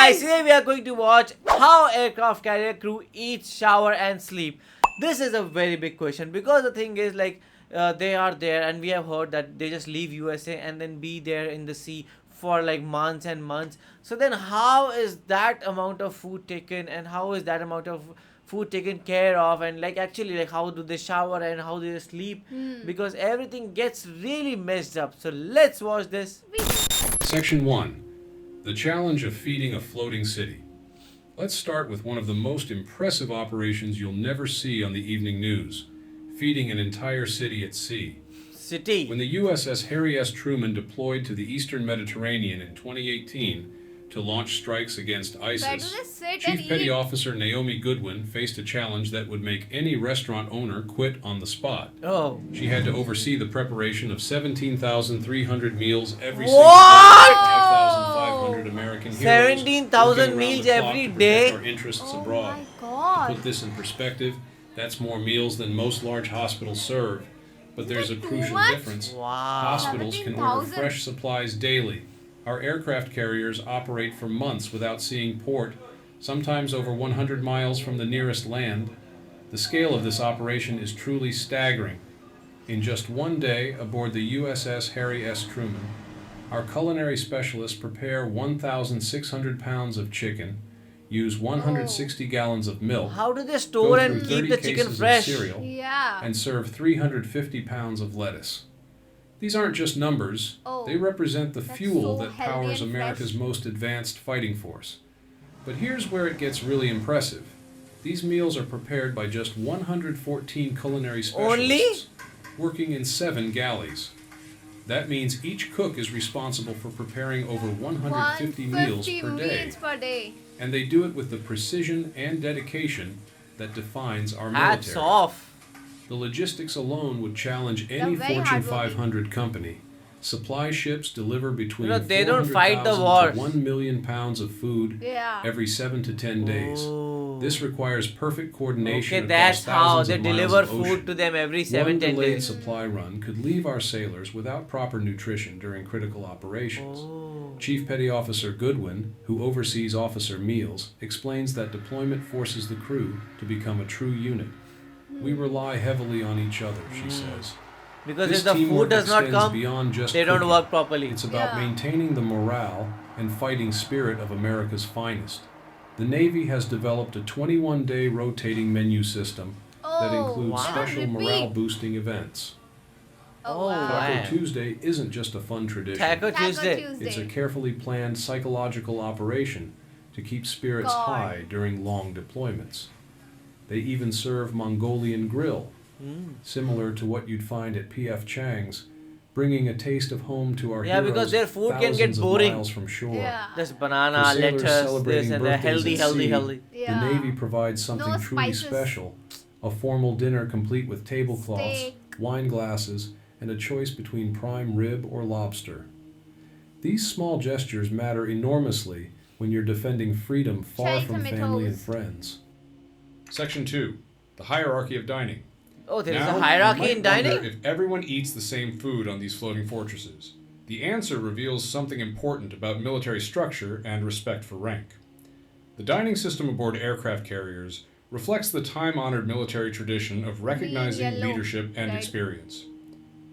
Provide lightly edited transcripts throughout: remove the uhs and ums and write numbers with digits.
guys, today we are going to watch how aircraft carrier crew eats, shower and sleep. This is a very big question because the thing is like they are there and we have heard that they just leave USA and then be there in the sea for like months and months. So then how is that amount of food taken and how is that amount of food taken care of, and like actually like how do they shower and how do they sleep, because everything gets really messed up. So let's watch this. Section 1. The challenge of feeding a floating city. Let's start with one of the most impressive operations you'll never see on the evening news: feeding an entire city at sea. City. When the USS Harry S. Truman deployed to the eastern Mediterranean in 2018 to launch strikes against ISIS, Chief Petty Officer Naomi Goodwin faced a challenge that would make any restaurant owner quit on the spot. Oh. She had to oversee the preparation of 17,300 meals every single day. 5,500 American heroes 17,000 meals every day. Our interests abroad. My God. To put this in perspective, that's more meals than most large hospitals serve. But there's a crucial difference. Wow. Hospitals can order fresh supplies daily. Our aircraft carriers operate for months without seeing port, sometimes over 100 miles from the nearest land. The scale of this operation is truly staggering. In just one day aboard the USS Harry S. Truman, our culinary specialists prepare 1,600 pounds of chicken, use 160 gallons of milk, How do they go store and through keep 30 the chicken cases fresh? of cereal, Yeah. and serve 350 pounds of lettuce. These aren't just numbers, they represent the fuel so that healthy powers and America's fresh. most advanced fighting force. But here's where it gets really impressive. These meals are prepared by just 114 culinary specialists working in 7 galleys. That means each cook is responsible for preparing over 150 meals per day. And they do it with the precision and dedication that defines our Hats military. off. The logistics alone would challenge any very Fortune hardworking. 500 company. Supply ships deliver between they don't fight the 400,000 wars. to 1 million pounds of food Yeah. every 7 to 10 days. Oh. This requires perfect coordination Okay, across that's how thousands they of miles deliver of food ocean. to them every One 7-10 delayed days. supply run could leave our sailors without proper nutrition during critical operations. Oh. Chief Petty Officer Goodwin, who oversees officer meals, explains that deployment forces the crew to become a true unit. We rely heavily on each other, she says. Because This if the teamwork food does not extends come, beyond just they don't cooking. work properly. It's about Yeah. maintaining the morale and fighting spirit of America's finest. The Navy has developed a 21-day rotating menu system that includes wow. special Repeat. morale-boosting events. Oh, wow. Taco wow. Tuesday isn't just a fun tradition. Taco Tuesday. It's a carefully planned psychological operation to keep spirits God. high during long deployments. They even serve Mongolian grill, similar to what you'd find at P.F. Chang's, bringing a taste of home to our Yeah, heroes because their food can get thousands of boring. miles from shore. Yeah. Just banana, For sailors lettuce, celebrating this and that. birthdays Healthy, at healthy, sea, healthy. The Navy provides something No truly spices. special: a formal dinner complete with tablecloths, Steak. wine glasses, and a choice between prime rib or lobster. These small gestures matter enormously when you're defending freedom far Cherry from family and tomatoes. friends. Section 2. The hierarchy of dining. Oh, there is Now, a hierarchy you in might wonder dining? if everyone eats the same food on these floating fortresses. The answer reveals something important about military structure and respect for rank. The dining system aboard aircraft carriers reflects the time-honored military tradition of recognizing yellow, leadership and right. experience.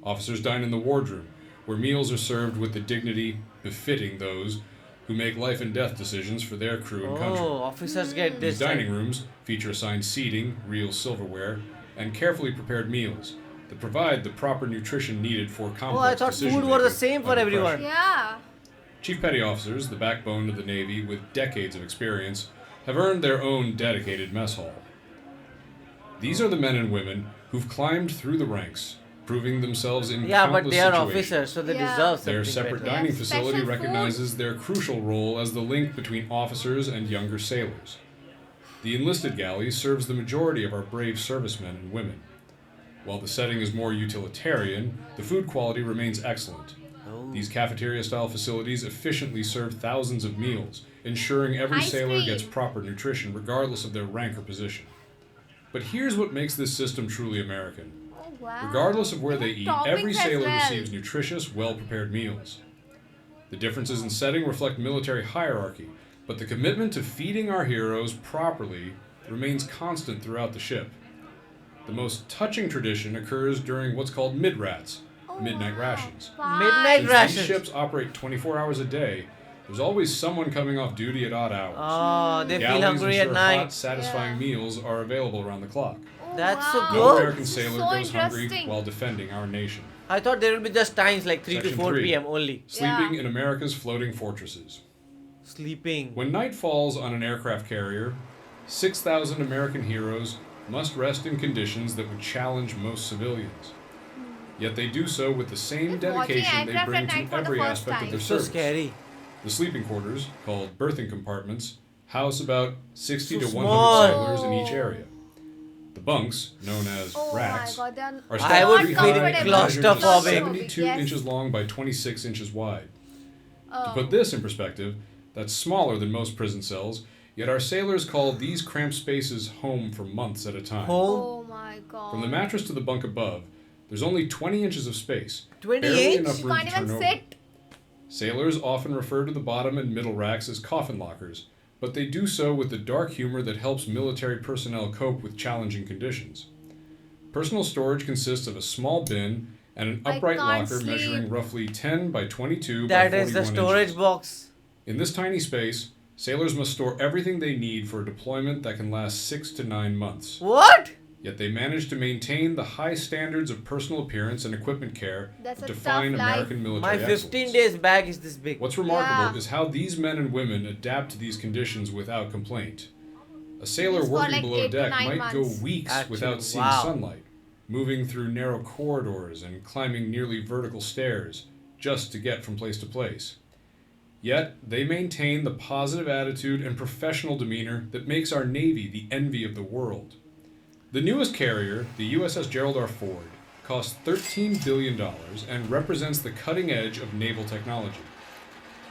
Officers dine in the wardroom, where meals are served with the dignity befitting those who make life and death decisions for their crew and country. Oh, officers get These this. dining rooms feature assigned seating, real silverware, and carefully prepared meals that provide the proper nutrition needed for complex Oh, I thought food decision-making was the same for under everyone. pressure. Yeah. Chief Petty Officers, the backbone of the Navy with decades of experience, have earned their own dedicated mess hall. These are the men and women who've climbed through the ranks, proving themselves in Yeah, but countless they are situations. officers, so they Yeah. deserve something Their separate better. dining They have facility special food. recognizes their crucial role as the link between officers and younger sailors. The enlisted galley serves the majority of our brave servicemen and women. While the setting is more utilitarian, the food quality remains excellent. Oh. These cafeteria-style facilities efficiently serve thousands of meals, ensuring every Ice sailor cream. gets proper nutrition regardless of their rank or position. But here's what makes this system truly American. Oh, wow. Regardless of where they eat, every Toppings as sailor well. receives nutritious, well-prepared meals. The differences in setting reflect military hierarchy, But the commitment to feeding our heroes properly remains constant throughout the ship. The most touching tradition occurs during what's called mid-rats, midnight rations. Midnight Since rations. these ships operate 24 hours a day, there's always someone coming off duty at odd hours. Oh, they feel Galleys hungry at ensure hot, night. satisfying meals are available around the clock. That's so No good. American sailor So goes hungry interesting. while defending our nation. I thought there will be just times like 3 to Section 4 3. p.m. only. Sleeping in America's floating fortresses. Sleeping. When night falls on an aircraft carrier, 6,000 American heroes must rest in conditions that would challenge most civilians. Yet they do so with the same If watching dedication they aircraft bring at night to for the every first aspect time. of their So service. scary. The sleeping quarters, called berthing compartments, house about 60 So to 100 small. sailors in each area. The bunks, known as Oh racks, my god, they're are I stacked would three feel high and measured just claustrophobic. 72 Yes. inches long by 26 inches wide. To Oh. put this in perspective, that's smaller than most prison cells, yet our sailors call these cramped spaces home for months at a time. Home. Oh my god. From the mattress to the bunk above, there's only 20 inches of space. 20 barely inch? enough You room can't to turn even over. sit. Sailors often refer to the bottom and middle racks as coffin lockers, but they do so with the dark humor that helps military personnel cope with challenging conditions. Personal storage consists of a small bin and an I upright can't locker sleep. measuring roughly 10 by 22 That by is the 41 storage inches. box. In this tiny space, sailors must store everything they need for a deployment that can last 6 to 9 months. What? Yet they manage to maintain the high standards of personal appearance and equipment care That's that a define tough life. American military My 15 excellence. days bag is this big. What's remarkable Yeah. is how these men and women adapt to these conditions without complaint. A sailor Just for working like below 8 to deck 9 might months. go weeks Actually, without seeing wow. sunlight, moving through narrow corridors and climbing nearly vertical stairs just to get from place to place. Yet, they maintain the positive attitude and professional demeanor that makes our Navy the envy of the world. The newest carrier, the USS Gerald R. Ford, costs $13 billion and represents the cutting edge of naval technology.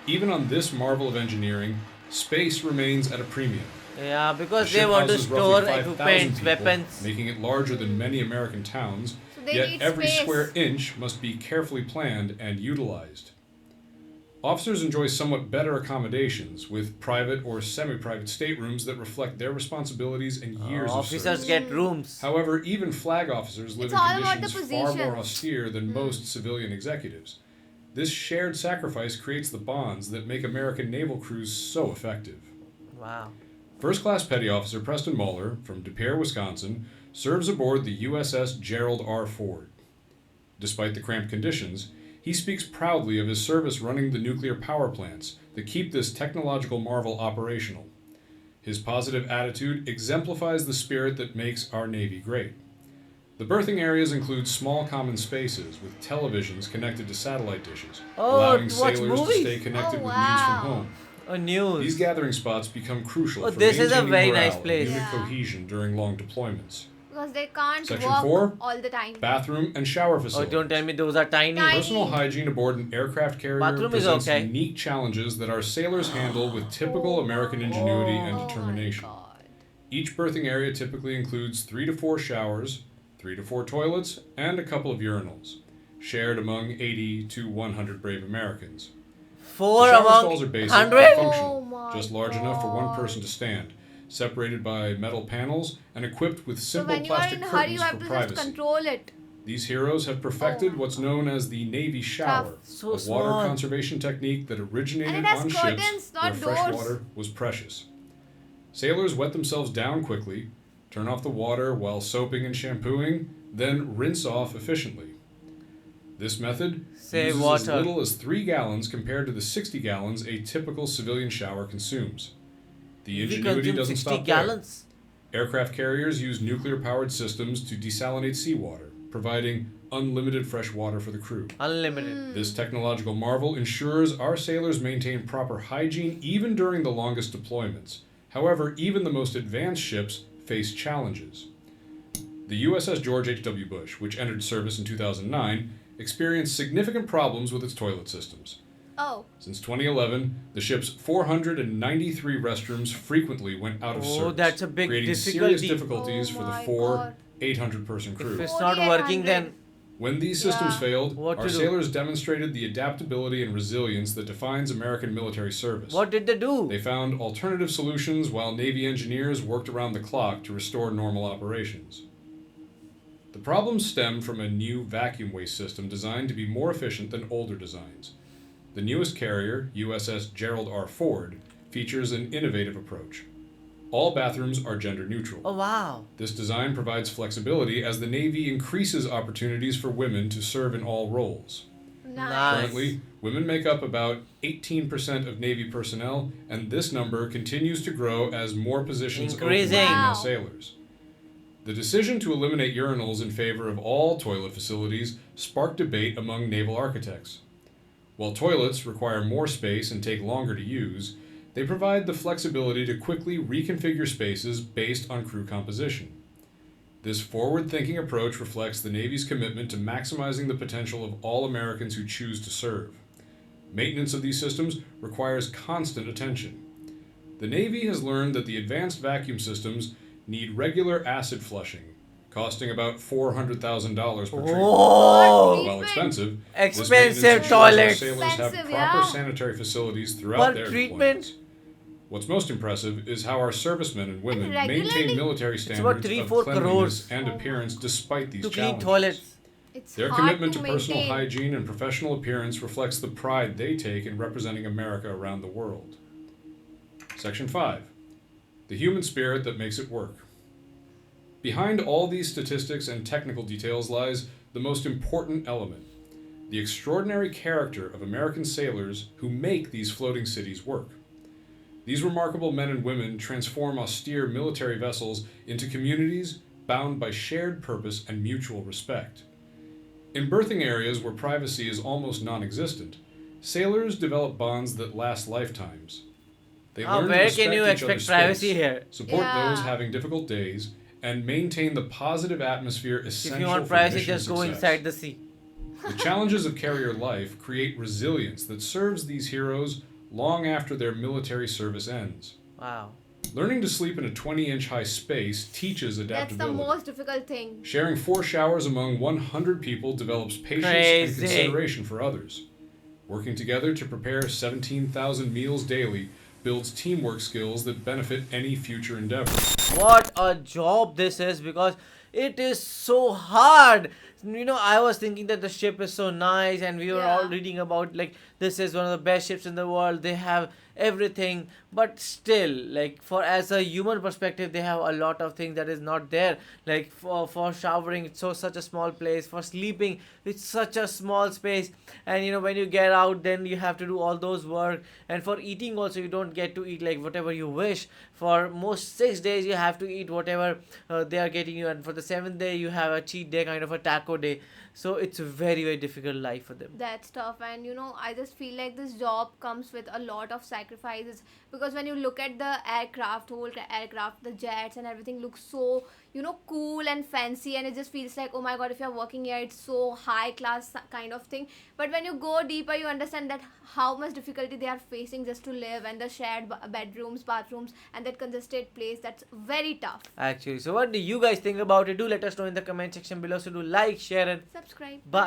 Even on this marvel of engineering, space remains at a premium. Yeah, The because ship they want to houses store roughly 5,000 equipment, people, weapons. making it larger than many American towns, So they yet need every space. square inch must be carefully planned and utilized. Officers enjoy somewhat better accommodations, with private or semi-private staterooms that reflect their responsibilities and years of Officers service. get rooms. However, even flag officers live It's in all about the conditions far more positions. austere than most civilian executives. This shared sacrifice creates the bonds that make American naval crews so effective. Wow. First Class Petty Officer Preston Muller, from De Pere, Wisconsin, serves aboard the USS Gerald R. Ford. Despite the cramped conditions, he speaks proudly of his service running the nuclear power plants that keep this technological marvel operational. His positive attitude exemplifies the spirit that makes our Navy great. The berthing areas include small common spaces with televisions connected to satellite dishes, Oh, allowing to watch sailors to movies. stay connected Oh, with news from wow. home. Oh, news. These gathering spots become crucial Oh, for this is a maintaining very morale nice place. and unit Yeah. cohesion during long deployments. Because they can't Section walk 4, all the time. Bathroom and shower Oh, facilities. don't tell me those are tiny. Tiny. Personal hygiene aboard an aircraft carrier Bathroom is presents okay. unique challenges that our sailors handle with typical American ingenuity and Oh determination. my god. Each berthing area typically includes 3 to 4 showers, 3 to 4 toilets, and a couple of urinals, shared among 80 to 100 brave Americans. Four The shower among stalls are basic 100? and Oh functional, my just large enough for one God. person to stand, separated by metal panels and equipped with So simple when you are plastic in a hurry, you curtains have for to just privacy. control it. These heroes have perfected Oh. what's known as the Navy shower, So a water small. conservation technique that originated And it has on curtains, ships not where fresh doors. water was precious. Sailors wet themselves down quickly, turn off the water while soaping and shampooing, then rinse off efficiently. This method Save uses as water. little as 3 gallons compared to the 60 gallons a typical civilian shower consumes. The We ingenuity consume doesn't 60 stop there. gallons. Aircraft carriers use nuclear-powered systems to desalinate seawater, providing unlimited fresh water for the crew. Unlimited. This technological marvel ensures our sailors maintain proper hygiene even during the longest deployments. However, even the most advanced ships face challenges. The USS George H.W. Bush, which entered service in 2009, experienced significant problems with its toilet systems. Oh. Since 2011, the ship's 493 restrooms frequently went out of Oh, service, that's a big creating serious difficulty. difficulties Oh for the my 4 God. 800-person If crew. it's not working, then When these systems Yeah. failed, What our to do? sailors demonstrated the adaptability and resilience that defines American military service. What did they do? They found alternative solutions while Navy engineers worked around the clock to restore normal operations. The problems stem from a new vacuum waste system designed to be more efficient than older designs. The newest carrier, USS Gerald R. Ford, features an innovative approach. All bathrooms are gender neutral. Oh wow. This design provides flexibility as the Navy increases opportunities for women to serve in all roles. Nice. Currently, women make up about 18% of Navy personnel, and this number continues to grow as more positions open to Increasing. female Wow. sailors. The decision to eliminate urinals in favor of all toilet facilities sparked debate among naval architects. While toilets require more space and take longer to use, they provide the flexibility to quickly reconfigure spaces based on crew composition. This forward-thinking approach reflects the Navy's commitment to maximizing the potential of all Americans who choose to serve. Maintenance of these systems requires constant attention. The Navy has learned that the advanced vacuum systems need regular acid flushing, costing about $400,000 per treatment. Whoa. While expensive, Expensive this maintenance ensures our toilets. sailors have Expensive, proper yeah. sanitary facilities throughout Per their treatment? deployments. What's most impressive is how our servicemen and women And regularly? maintain military about standards 3-4 of cleanliness crores. and Oh my appearance despite these To clean challenges. toilets. It's Their hard commitment to to personal maintain. hygiene and professional appearance reflects the pride they take in representing America around the world. Section 5. The human spirit that makes it work. Behind all these statistics and technical details lies the most important element: the extraordinary character of American sailors who make these floating cities work. These remarkable men and women transform austere military vessels into communities bound by shared purpose and mutual respect. In berthing areas where privacy is almost non-existent, sailors develop bonds that last lifetimes. They Oh, learn to where respect can you each expect other's privacy space, here? support those Yeah. having difficult days, and maintain the positive atmosphere essential If you want for privacy, mission just go success. inside the sea. The challenges of carrier life create resilience that serves these heroes long after their military service ends. Wow. Learning to sleep in a 20-inch high space teaches That's the adaptability. most difficult thing. Sharing 4 showers among 100 people develops patience Crazy. and consideration for others. Working together to prepare 17,000 meals daily builds teamwork skills that benefit any future endeavor. What a job this is, because it is so hard. You know, I was thinking that the ship is so nice, and we were Yeah. all reading about like this is one of the best ships in the world. They have everything, but still, like for as a human perspective, they have a lot of things that is not there. Like for showering, it's such a small place. For sleeping, it's such a small space. And you know, when you get out, then you have to do all those work. And for eating also, you don't get to eat like whatever you wish. For most 6 days, you have to eat whatever they are getting you, and for the 7th day, you have a cheat day, kind of a taco day. So it's a very very difficult life for them. That's tough, and you know, I just feel like this job comes with a lot of sacrifices, because when you look at the aircraft, the jets and everything looks so, you know, cool and fancy, and it just feels like, oh my god, if you're working here, it's so high class kind of thing. But when you go deeper, you understand that how much difficulty they are facing just to live, and the shared bedrooms, bathrooms, and that congested place. That's very tough. Actually, so what do you guys think about it? Do let us know in the comment section below. So do like, share, and Subscribe. bye.